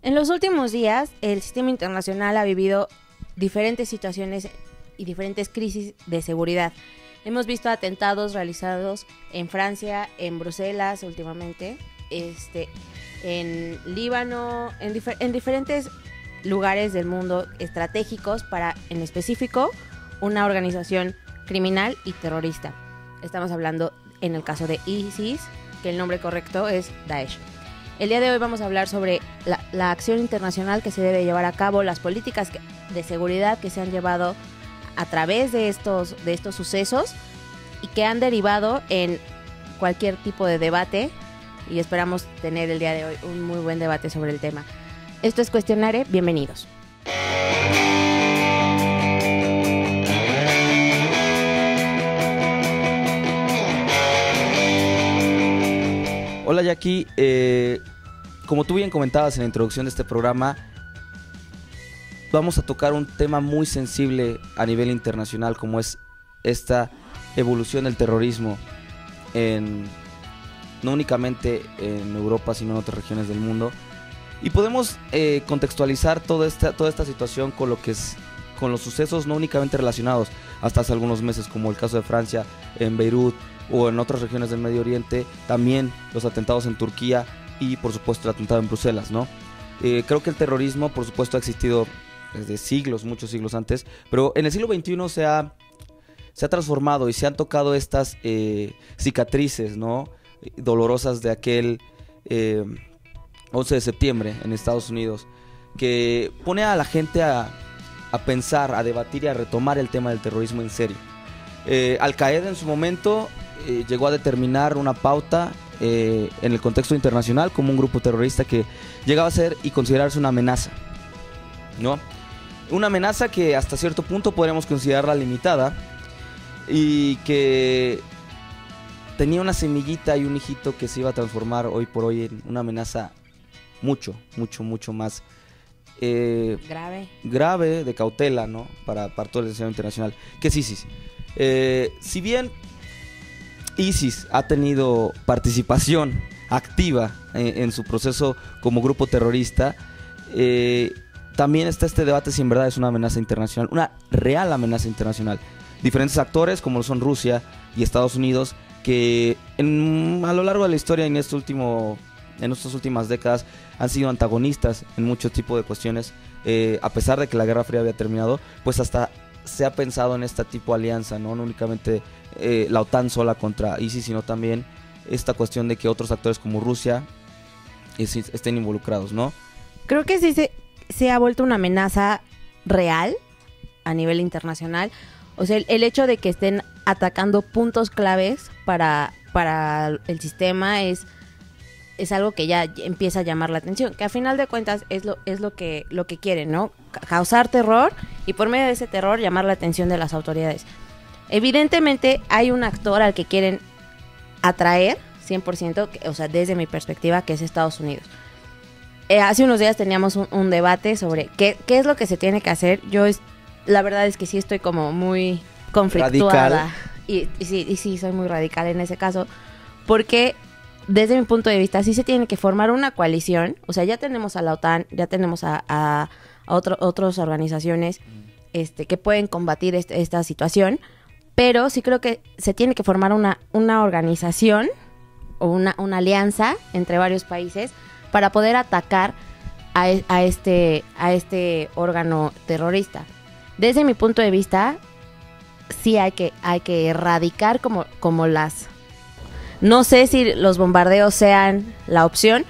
En los últimos días, el sistema internacional ha vivido diferentes situaciones y diferentes crisis de seguridad. Hemos visto atentados realizados en Francia, en Bruselas últimamente, en Líbano, en diferentes lugares del mundo estratégicos para, en específico, una organización criminal y terrorista. Estamos hablando en el caso de ISIS, que el nombre correcto es Daesh. El día de hoy vamos a hablar sobre la acción internacional que se debe llevar a cabo, las políticas de seguridad que se han llevado a través de estos sucesos y que han derivado en cualquier tipo de debate, y esperamos tener el día de hoy un muy buen debate sobre el tema. Esto es Cuestionare, bienvenidos. Hola Jackie, como tú bien comentabas en la introducción de este programa, vamos a tocar un tema muy sensible a nivel internacional, como es esta evolución del terrorismo no únicamente en Europa, sino en otras regiones del mundo. Y podemos contextualizar toda esta situación con los sucesos no únicamente relacionados hasta hace algunos meses, como el caso de Francia en Beirut o en otras regiones del Medio Oriente, también los atentados en Turquía y por supuesto el atentado en Bruselas, ¿no? Creo que el terrorismo por supuesto ha existido desde siglos, muchos siglos antes, pero en el siglo XXI se ha transformado y se han tocado estas cicatrices, ¿no?, dolorosas de aquel 11 de septiembre en Estados Unidos, que pone a la gente a pensar, a debatir y a retomar el tema del terrorismo en serio. Al Qaeda en su momento llegó a determinar una pauta en el contexto internacional como un grupo terrorista que llegaba a ser y considerarse una amenaza, ¿no? Una amenaza que hasta cierto punto podríamos considerarla limitada y que tenía una semillita y un hijito que se iba a transformar hoy por hoy en una amenaza mucho más grave, de cautela, ¿no?, para todo el escenario internacional, que es ISIS. Si bien ISIS ha tenido participación activa en su proceso como grupo terrorista, también está este debate si en verdad es una amenaza internacional, una real amenaza internacional. Diferentes actores como son Rusia y Estados Unidos, que a lo largo de la historia en estas últimas décadas han sido antagonistas en muchos tipos de cuestiones, a pesar de que la Guerra Fría había terminado, pues hasta se ha pensado en este tipo de alianza, no únicamente la OTAN sola contra ISIS, sino también esta cuestión de que otros actores como Rusia estén involucrados, ¿no? Creo que sí se ha vuelto una amenaza real a nivel internacional. O sea, el hecho de que estén atacando puntos claves para el sistema es algo que ya empieza a llamar la atención, que a final de cuentas es lo que quieren, ¿no? Causar terror y por medio de ese terror llamar la atención de las autoridades. Evidentemente hay un actor al que quieren atraer 100%, o sea, desde mi perspectiva, que es Estados Unidos. Hace unos días teníamos un debate sobre qué es lo que se tiene que hacer. La verdad es que sí estoy como muy conflictuada. Y sí, soy muy radical en ese caso, porque desde mi punto de vista sí se tiene que formar una coalición. O sea, ya tenemos a la OTAN, ya tenemos a otras organizaciones que pueden combatir esta situación, pero sí creo que se tiene que formar una organización o una alianza entre varios países para poder atacar a este órgano terrorista. Desde mi punto de vista, sí hay que erradicar como las... No sé si los bombardeos sean la opción.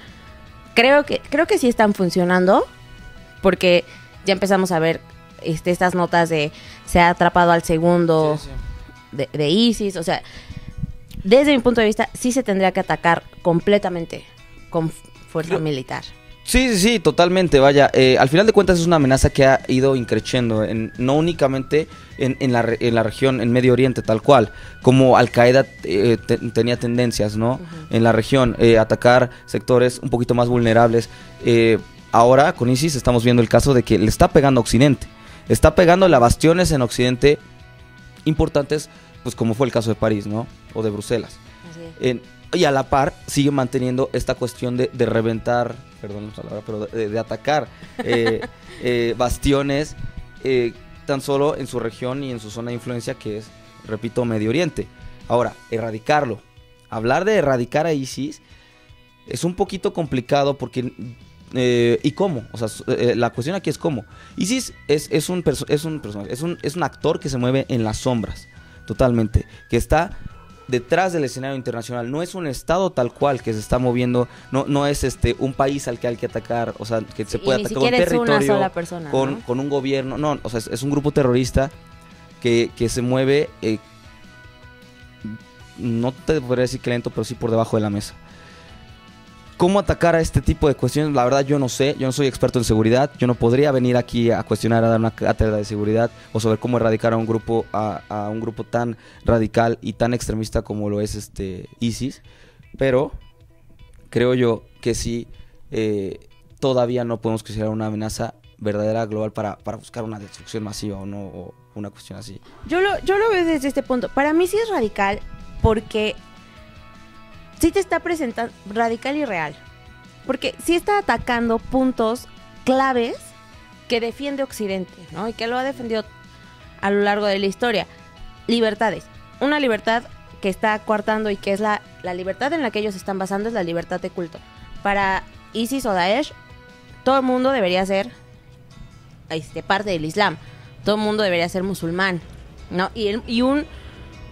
Creo que sí están funcionando, porque ya empezamos a ver estas notas de se ha atrapado al segundo de ISIS. O sea, desde mi punto de vista, sí se tendría que atacar completamente con fuerza militar. Sí, totalmente, vaya, al final de cuentas es una amenaza que ha ido increciendo, no únicamente en la región, en Medio Oriente tal cual, como Al Qaeda tenía tendencias, ¿no? En la región, atacar sectores un poquito más vulnerables. Ahora con ISIS estamos viendo el caso de que le está pegando a Occidente, está pegando a bastiones en Occidente importantes, pues como fue el caso de París, ¿no?, o de Bruselas. Y a la par sigue manteniendo esta cuestión de reventar, perdón la palabra, pero de atacar bastiones tan solo en su región y en su zona de influencia, que es, repito, Medio Oriente. Ahora, erradicarlo. Hablar de erradicar a ISIS es un poquito complicado porque... ¿y cómo? O sea, la cuestión aquí es cómo. ISIS es un personaje, es un actor que se mueve en las sombras, totalmente, que está detrás del escenario internacional. No es un estado tal cual que se está moviendo, no es un país al que hay que atacar, o sea, que se puede atacar un territorio, una sola persona, con un gobierno, no, o sea, es un grupo terrorista que se mueve, no te podría decir que lento, pero sí por debajo de la mesa. ¿Cómo atacar a este tipo de cuestiones? La verdad yo no sé, yo no soy experto en seguridad, yo no podría venir aquí a cuestionar, a dar una cátedra de seguridad o sobre cómo erradicar a un grupo tan radical y tan extremista como lo es ISIS, pero creo yo que sí, todavía no podemos considerar una amenaza verdadera global para buscar una destrucción masiva o una cuestión así. Yo lo veo desde este punto. Para mí sí es radical porque sí te está presentando radical y real, porque sí está atacando puntos claves que defiende Occidente, ¿no? Y que lo ha defendido a lo largo de la historia. Libertades. Una libertad que está coartando y que es la libertad en la que ellos están basando es la libertad de culto. Para ISIS o Daesh, todo el mundo debería ser parte del Islam. Todo el mundo debería ser musulmán, ¿no? Y un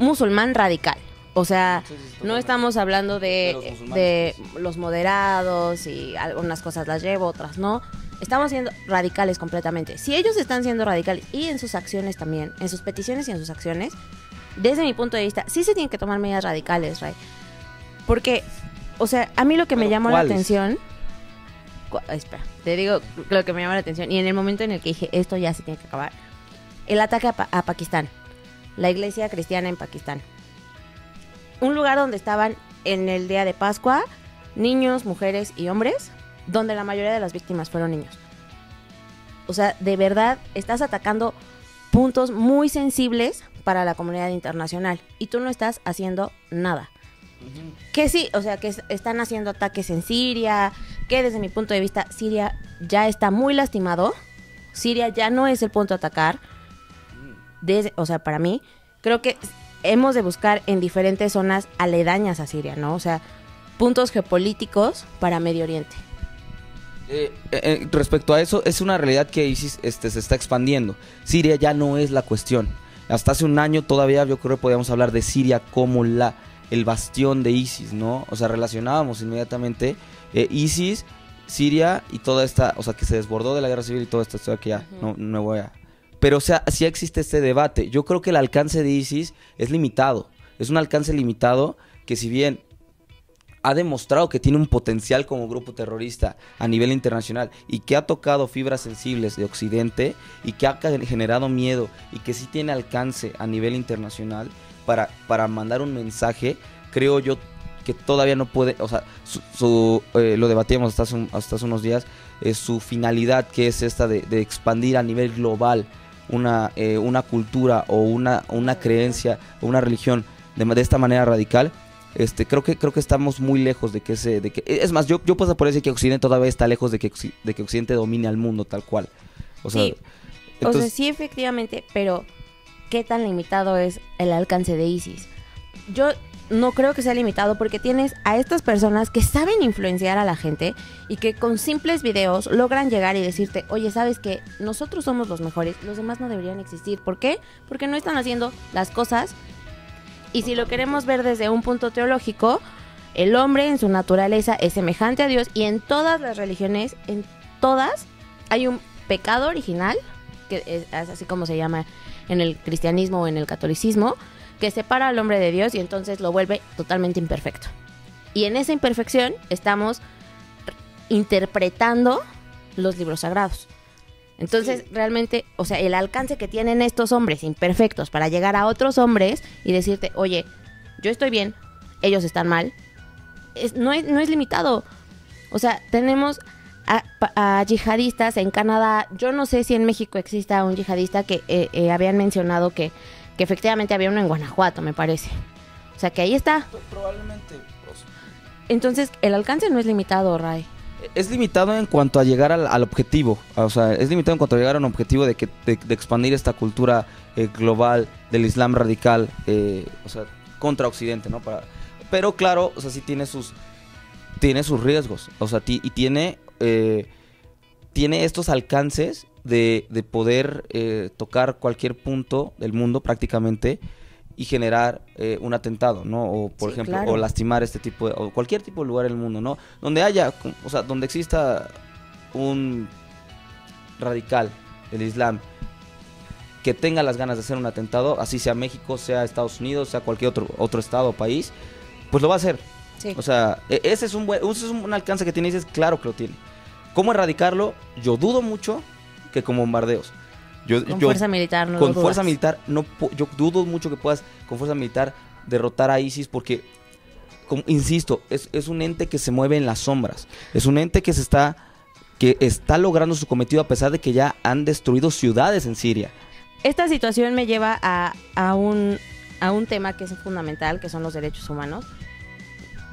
musulmán radical. O sea, no estamos hablando de los moderados y algunas cosas las llevo, otras no. Estamos siendo radicales completamente. Si ellos están siendo radicales y en sus acciones también, en sus peticiones y en sus acciones, desde mi punto de vista, sí se tienen que tomar medidas radicales, Ray. Porque, o sea, a mí lo que me llamó la atención... Espera, te digo lo que me llamó la atención. Y en el momento en el que dije, esto ya se tiene que acabar. El ataque a Pakistán. La iglesia cristiana en Pakistán. Un lugar donde estaban en el día de Pascua niños, mujeres y hombres, donde la mayoría de las víctimas fueron niños. O sea, de verdad estás atacando puntos muy sensibles para la comunidad internacional y tú no estás haciendo nada. Que sí, o sea, que están haciendo ataques en Siria, que desde mi punto de vista Siria ya está muy lastimado. Siria ya no es el punto a atacar. O sea, para mí, creo que hemos de buscar en diferentes zonas aledañas a Siria, ¿no? O sea, puntos geopolíticos para Medio Oriente. Respecto a eso, es una realidad que ISIS se está expandiendo. Siria ya no es la cuestión. Hasta hace un año todavía yo creo que podíamos hablar de Siria como el bastión de ISIS, ¿no? O sea, relacionábamos inmediatamente ISIS, Siria y toda esta, o sea, que se desbordó de la guerra civil y toda esta historia que ya no me voy a... Pero, o sea, sí existe este debate. Yo creo que el alcance de ISIS es limitado. Es un alcance limitado que, si bien ha demostrado que tiene un potencial como grupo terrorista a nivel internacional y que ha tocado fibras sensibles de Occidente y que ha generado miedo y que sí tiene alcance a nivel internacional para mandar un mensaje, creo yo que todavía no puede, o sea, lo debatíamos hasta hace unos días, su finalidad, que es esta de expandir a nivel global una cultura o una creencia o una religión de esta manera radical. Creo que estamos muy lejos de que es más, yo paso por decir que Occidente todavía está lejos de que Occidente domine al mundo tal cual. O sea, sí, entonces, o sea, sí, efectivamente, pero ¿qué tan limitado es el alcance de ISIS? Yo no creo que sea limitado porque tienes a estas personas que saben influenciar a la gente y que con simples videos logran llegar y decirte, oye, ¿sabes qué? Nosotros somos los mejores, los demás no deberían existir. ¿Por qué? Porque no están haciendo las cosas. Y si lo queremos ver desde un punto teológico, el hombre en su naturaleza es semejante a Dios y en todas las religiones, en todas, hay un pecado original, que es así como se llama en el cristianismo o en el catolicismo, que separa al hombre de Dios y entonces lo vuelve totalmente imperfecto. Y en esa imperfección estamos interpretando los libros sagrados. Entonces, realmente, o sea, el alcance que tienen estos hombres imperfectos para llegar a otros hombres y decirte, oye, yo estoy bien, ellos están mal, no es limitado. O sea, tenemos a yihadistas en Canadá. Yo no sé si en México exista un yihadista que habían mencionado que efectivamente había uno en Guanajuato, me parece. O sea, que ahí está. Probablemente. Entonces, el alcance no es limitado, Ray. Es limitado en cuanto a llegar al objetivo. O sea, es limitado en cuanto a llegar a un objetivo de expandir esta cultura global del Islam radical, o sea, contra Occidente, ¿no? Pero claro, o sea, sí tiene sus riesgos. O sea, tiene estos alcances de poder tocar cualquier punto del mundo prácticamente y generar un atentado, ¿no? O por ejemplo, claro, o lastimar o cualquier tipo de lugar en el mundo, ¿no? Donde haya, o sea, donde exista un radical del Islam que tenga las ganas de hacer un atentado, así sea México, sea Estados Unidos, sea cualquier otro estado o país, pues lo va a hacer. Sí. O sea, ese es un alcance que tiene, y dices, claro que lo tiene. ¿Cómo erradicarlo? Yo dudo mucho que con bombardeos. Con fuerza militar no con fuerza militar yo dudo mucho que puedas con fuerza militar derrotar a ISIS, porque insisto, es un ente que se mueve en las sombras, es un ente que está logrando su cometido a pesar de que ya han destruido ciudades en Siria. Esta situación me lleva a un tema que es fundamental, que son los derechos humanos.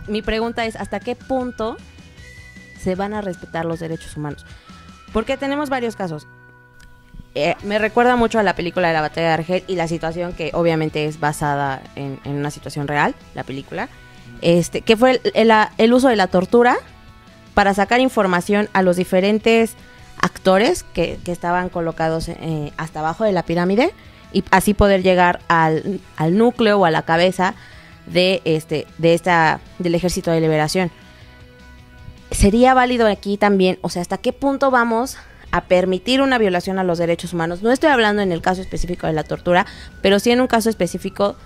Mi pregunta es, ¿hasta qué punto se van a respetar los derechos humanos? Porque tenemos varios casos. Me recuerda mucho a la película de la batalla de Argel y la situación que obviamente es basada en una situación real, la película, que fue el uso de la tortura para sacar información a los diferentes actores que estaban colocados hasta abajo de la pirámide y así poder llegar al núcleo o a la cabeza del Ejército de Liberación. ¿Sería válido aquí también? O sea, ¿hasta qué punto vamos a permitir una violación a los derechos humanos? No estoy hablando en el caso específico de la tortura, pero sí en un caso específico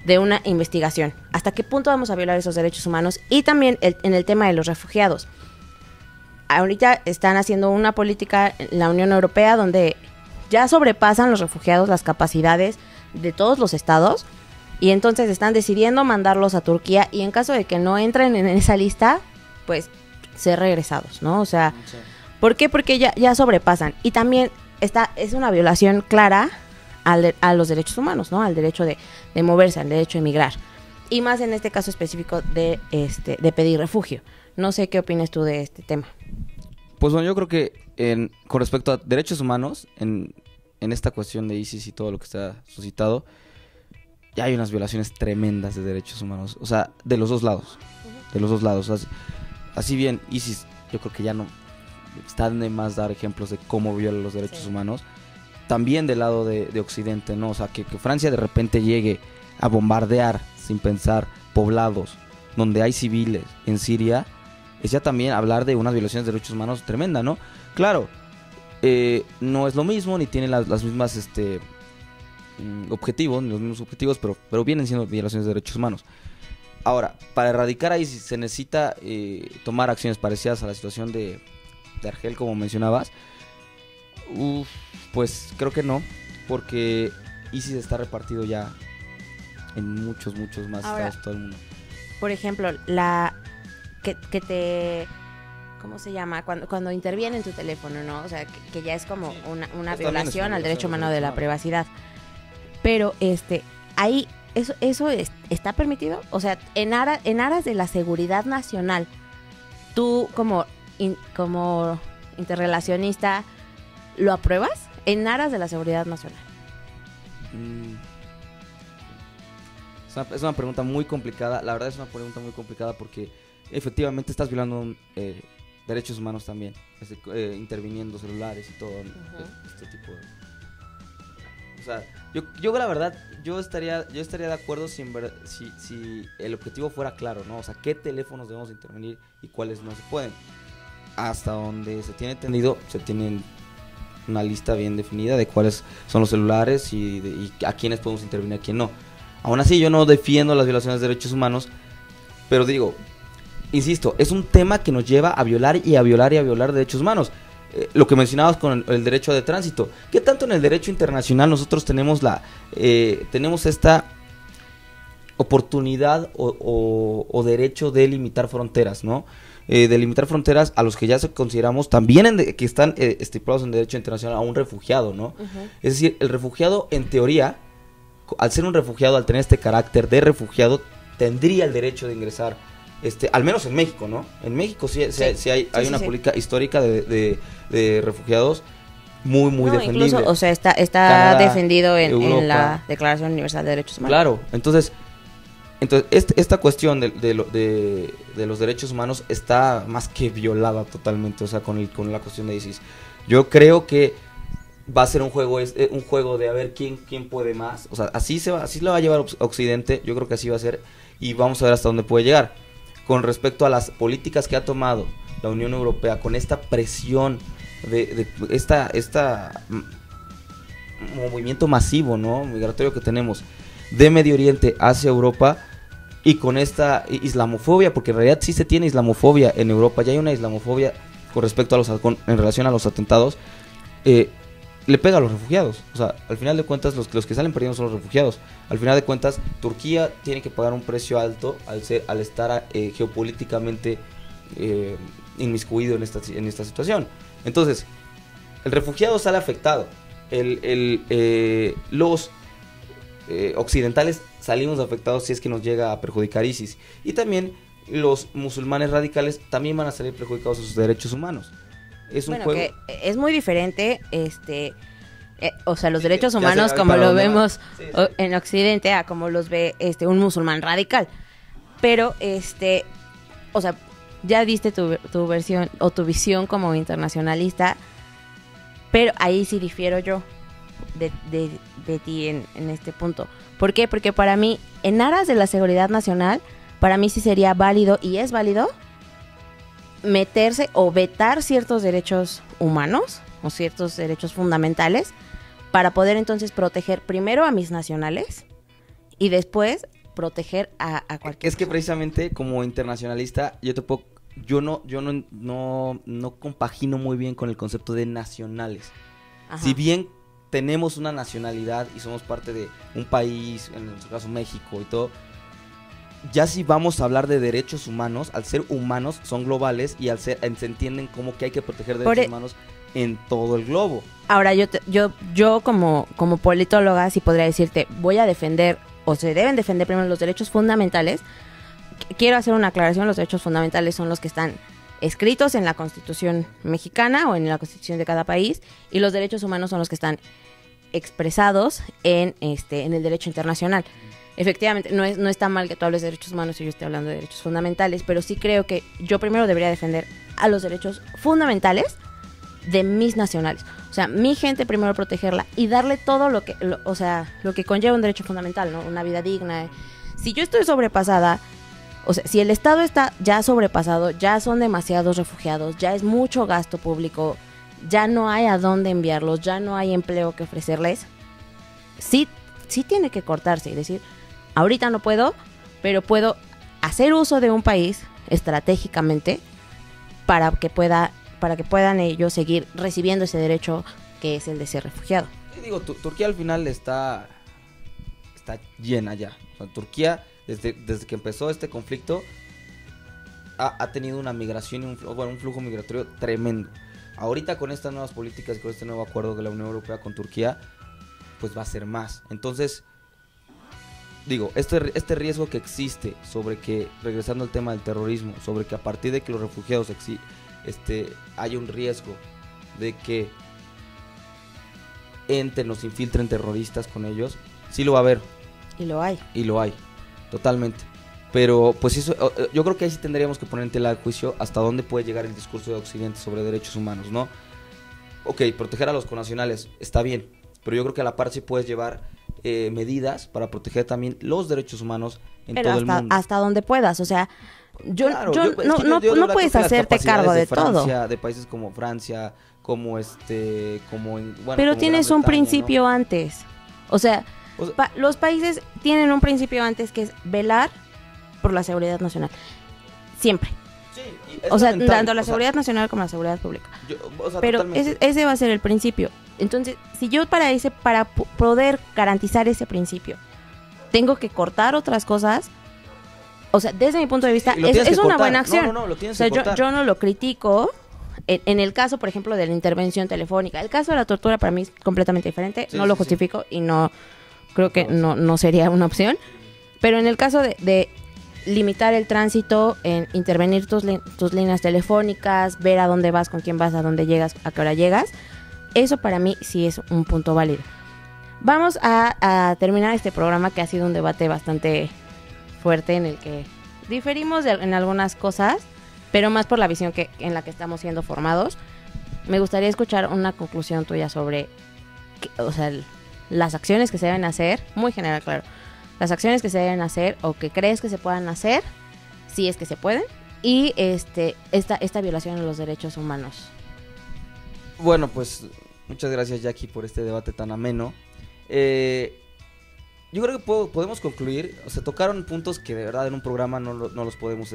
de una investigación. ¿Hasta qué punto vamos a violar esos derechos humanos? Y también en el tema de los refugiados. Ahorita están haciendo una política en la Unión Europea donde ya sobrepasan los refugiados las capacidades de todos los estados y entonces están decidiendo mandarlos a Turquía y en caso de que no entren en esa lista, pues ser regresados, ¿no? O sea, sí. ¿Por qué? Porque ya sobrepasan. Y también es una violación clara a los derechos humanos, ¿no? Al derecho de moverse, al derecho de emigrar. Y más en este caso específico de pedir refugio. No sé qué opinas tú de este tema. Pues bueno, yo creo que con respecto a derechos humanos, en esta cuestión de ISIS y todo lo que está suscitado, ya hay unas violaciones tremendas de derechos humanos. O sea, de los dos lados. De los dos lados. Así bien, ISIS, yo creo que ya no está de más dar ejemplos de cómo viola los derechos humanos. También del lado de Occidente, ¿no? O sea, que Francia de repente llegue a bombardear sin pensar poblados donde hay civiles en Siria, es ya también hablar de unas violaciones de derechos humanos tremenda, ¿no? Claro, no es lo mismo, ni tiene las mismas objetivos, ni los mismos objetivos, pero vienen siendo violaciones de derechos humanos. Ahora, para erradicar ahí se necesita tomar acciones parecidas a la situación de Argel, como mencionabas. Pues creo que no, porque ISIS está repartido ya en muchos más estados de todo el mundo. Por ejemplo, ¿cómo se llama? Cuando interviene en tu teléfono, ¿no? O sea, que ya es como una violación al derecho humano de la privacidad. Pero ahí eso está permitido. O sea, en aras de la seguridad nacional, tú como interrelacionista, ¿lo apruebas? En aras de la seguridad nacional. Es una pregunta muy complicada. La verdad es una pregunta muy complicada porque efectivamente estás violando derechos humanos también, interviniendo celulares y todo este tipo de... O sea, yo la verdad, yo estaría de acuerdo si el objetivo fuera claro, ¿no? O sea, qué teléfonos debemos intervenir y cuáles no se pueden. Hasta donde se tiene entendido, se tienen una lista bien definida de cuáles son los celulares y a quiénes podemos intervenir, a quién no. Aún así, yo no defiendo las violaciones de derechos humanos, pero digo, insisto, es un tema que nos lleva a violar y a violar y a violar derechos humanos. Lo que mencionabas con el derecho de tránsito. ¿Qué tanto en el derecho internacional nosotros tenemos tenemos esta oportunidad o derecho de limitar fronteras, ¿no? De limitar fronteras a los que ya consideramos también que están estipulados en derecho internacional a un refugiado, ¿no? Es decir, el refugiado, en teoría, al ser un refugiado, al tener este carácter de refugiado, tendría el derecho de ingresar, al menos en México, ¿no? En México sí hay una política histórica de refugiados muy defendible. Incluso, o sea, está Canadá, defendido en la Europa. Declaración Universal de Derechos Humanos. Claro, entonces esta cuestión de los derechos humanos está más que violada totalmente, o sea, con la cuestión de ISIS. Yo creo que va a ser un juego de a ver quién puede más, o sea, así lo va a llevar Occidente, yo creo que así va a ser, y vamos a ver hasta dónde puede llegar. Con respecto a las políticas que ha tomado la Unión Europea, con esta presión de esta movimiento masivo, ¿no?, migratorio que tenemos de Medio Oriente hacia Europa, y con esta islamofobia, porque en realidad sí se tiene islamofobia en Europa, ya hay una islamofobia con respecto en relación a los atentados, le pega a los refugiados. O sea, al final de cuentas los que salen perdiendo son los refugiados. Al final de cuentas Turquía tiene que pagar un precio alto al estar geopolíticamente inmiscuido en esta situación. Entonces, el refugiado sale afectado. Los occidentales salimos afectados si es que nos llega a perjudicar ISIS. Y también los musulmanes radicales también van a salir perjudicados en sus derechos humanos. Es un juego que es muy diferente, o sea, los derechos humanos como lo vemos en Occidente a como los ve un musulmán radical. Pero o sea, ya diste tu versión o tu visión como internacionalista, pero ahí sí difiero yo de ti en este punto. ¿Por qué? Porque para mí, en aras de la seguridad nacional, para mí sí sería válido, y es válido, meterse o vetar ciertos derechos humanos o ciertos derechos fundamentales para poder entonces proteger primero a mis nacionales y después proteger a cualquier Es que precisamente como internacionalista yo no compagino muy bien con el concepto de nacionales. Ajá. Si bien tenemos una nacionalidad y somos parte de un país, en nuestro caso México y todo, ya si vamos a hablar de derechos humanos, al ser humanos son globales y se entienden como que hay que proteger derechos humanos en todo el globo. Ahora yo como politóloga sí podría decirte, voy a defender, o se deben defender primero los derechos fundamentales. Quiero hacer una aclaración: los derechos fundamentales son los que están escritos en la Constitución mexicana o en la Constitución de cada país, y los derechos humanos son los que están expresados en el derecho internacional. Efectivamente, no está mal que tú hables de derechos humanos y yo esté hablando de derechos fundamentales, pero sí creo que yo primero debería defender a los derechos fundamentales de mis nacionales. O sea, mi gente primero protegerla y darle todo lo que conlleva un derecho fundamental, ¿no? Una vida digna. Si yo estoy sobrepasada, o sea, si el Estado está ya sobrepasado, ya son demasiados refugiados, ya es mucho gasto público, ya no hay a dónde enviarlos, ya no hay empleo que ofrecerles, sí tiene que cortarse y decir, ahorita no puedo, pero puedo hacer uso de un país estratégicamente para que puedan ellos seguir recibiendo ese derecho que es el de ser refugiado. Digo, Turquía al final está llena ya. O sea, Turquía, desde que empezó este conflicto, ha tenido una migración y un flujo migratorio tremendo. Ahorita con estas nuevas políticas, con este nuevo acuerdo de la Unión Europea con Turquía, pues va a ser más. Entonces, digo, este riesgo que existe sobre que, regresando al tema del terrorismo, sobre que a partir de que los refugiados hay un riesgo de que nos infiltren terroristas con ellos, sí lo va a haber. Y lo hay. Totalmente. Pero pues eso, yo creo que ahí sí tendríamos que poner en tela de juicio hasta dónde puede llegar el discurso de Occidente sobre derechos humanos, ¿no? Ok, proteger a los connacionales está bien, pero yo creo que a la par sí puedes llevar medidas para proteger también los derechos humanos en todo el mundo. Hasta donde puedas, o sea, no puedes hacerte cargo de todo. De países como Francia, como pero tienes un principio, ¿no?, antes. O sea, los países tienen un principio antes, que es velar por la seguridad nacional. Siempre. Sí, o sea, tanto la seguridad nacional como la seguridad pública. Pero ese va a ser el principio. Entonces, si yo para poder garantizar ese principio, tengo que cortar otras cosas, o sea, desde mi punto de vista, es una buena acción. No, lo tienes que cortar. Yo no lo critico. En el caso, por ejemplo, de la intervención telefónica, el caso de la tortura para mí es completamente diferente. No lo justifico y no creo que no sería una opción. Pero en el caso de limitar el tránsito, en intervenir tus líneas telefónicas, ver a dónde vas, con quién vas, a dónde llegas, a qué hora llegas. Eso para mí sí es un punto válido. Vamos a terminar este programa, que ha sido un debate bastante fuerte, en el que diferimos en algunas cosas, pero más por la visión en la que estamos siendo formados. Me gustaría escuchar una conclusión tuya sobre, las acciones que se deben hacer, muy general, claro, las acciones que se deben hacer o que crees que se puedan hacer, si es que se pueden, y esta violación a los derechos humanos. Bueno, pues muchas gracias, Jackie, por este debate tan ameno. Yo creo que podemos concluir, tocaron puntos que de verdad en un programa no los podemos,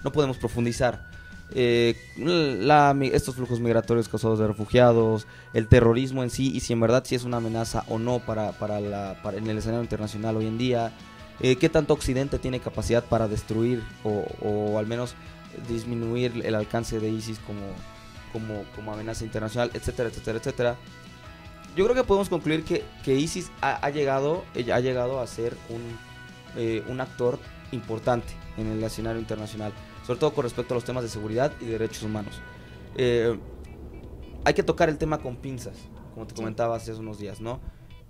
no podemos profundizar. Estos flujos migratorios causados de refugiados, el terrorismo en sí, y si en verdad sí es una amenaza o no para en el escenario internacional hoy en día, qué tanto Occidente tiene capacidad para destruir o al menos disminuir el alcance de ISIS como amenaza internacional, etcétera, etcétera, etcétera. Yo creo que podemos concluir que ISIS ha llegado a ser un actor importante en el escenario internacional, sobre todo con respecto a los temas de seguridad y derechos humanos. Hay que tocar el tema con pinzas, como te comentaba hace unos días, ¿no?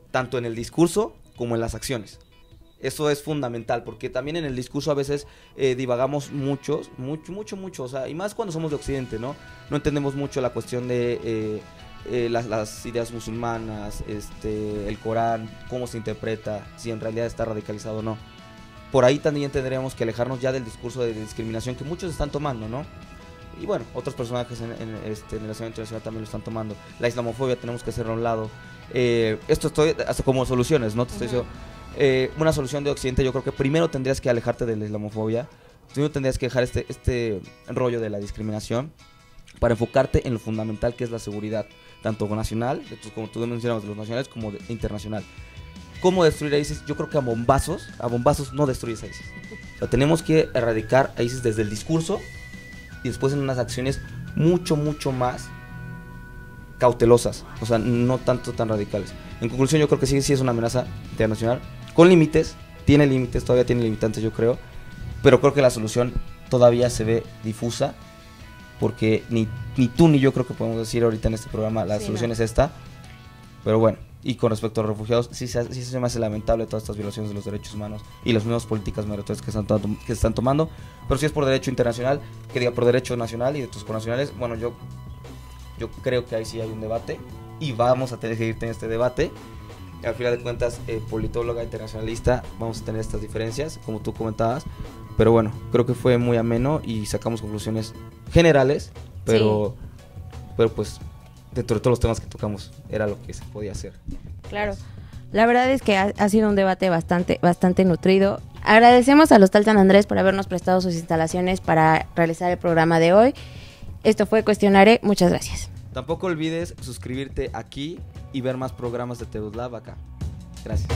Tanto en el discurso como en las acciones. Eso es fundamental, porque también en el discurso a veces divagamos mucho, y más cuando somos de Occidente, ¿no? No entendemos mucho la cuestión de las ideas musulmanas, el Corán, cómo se interpreta, si en realidad está radicalizado o no. Por ahí también tendríamos que alejarnos ya del discurso de discriminación que muchos están tomando, ¿no? Y bueno, otros personajes en el escenario internacional también lo están tomando. La islamofobia tenemos que hacerlo a un lado. Esto estoy hasta como soluciones, ¿no? Te estoy diciendo, una solución de Occidente, yo creo que primero tendrías que alejarte de la islamofobia. Primero tendrías que dejar este rollo de la discriminación para enfocarte en lo fundamental, que es la seguridad, tanto nacional, como tú mencionabas, de los nacionales, como internacional. ¿Cómo destruir a ISIS? Yo creo que a bombazos no destruyes a ISIS. O sea, tenemos que erradicar a ISIS desde el discurso y después en unas acciones mucho más cautelosas, o sea, no tanto tan radicales. En conclusión, yo creo que sí es una amenaza internacional, con límites, todavía tiene limitantes, yo creo, pero creo que la solución todavía se ve difusa, porque ni tú ni yo creo que podemos decir ahorita en este programa la solución es esta, pero bueno. Y con respecto a los refugiados, sí se me hace lamentable todas estas violaciones de los derechos humanos y las nuevas políticas migratorias que se están tomando. Pero si es por derecho internacional, que diga por derecho nacional y de tus connacionales, bueno, yo creo que ahí sí hay un debate y vamos a tener que ir en este debate. Al final de cuentas, politóloga internacionalista, vamos a tener estas diferencias, como tú comentabas. Pero bueno, creo que fue muy ameno y sacamos conclusiones generales, pero pues dentro de todos los temas que tocamos era lo que se podía hacer. Claro, la verdad es que ha sido un debate bastante nutrido. Agradecemos a Hostal San Andrés por habernos prestado sus instalaciones para realizar el programa de hoy. Esto fue Cuestionare, muchas gracias. Tampoco olvides suscribirte aquí y ver más programas de Teutlab acá. Gracias.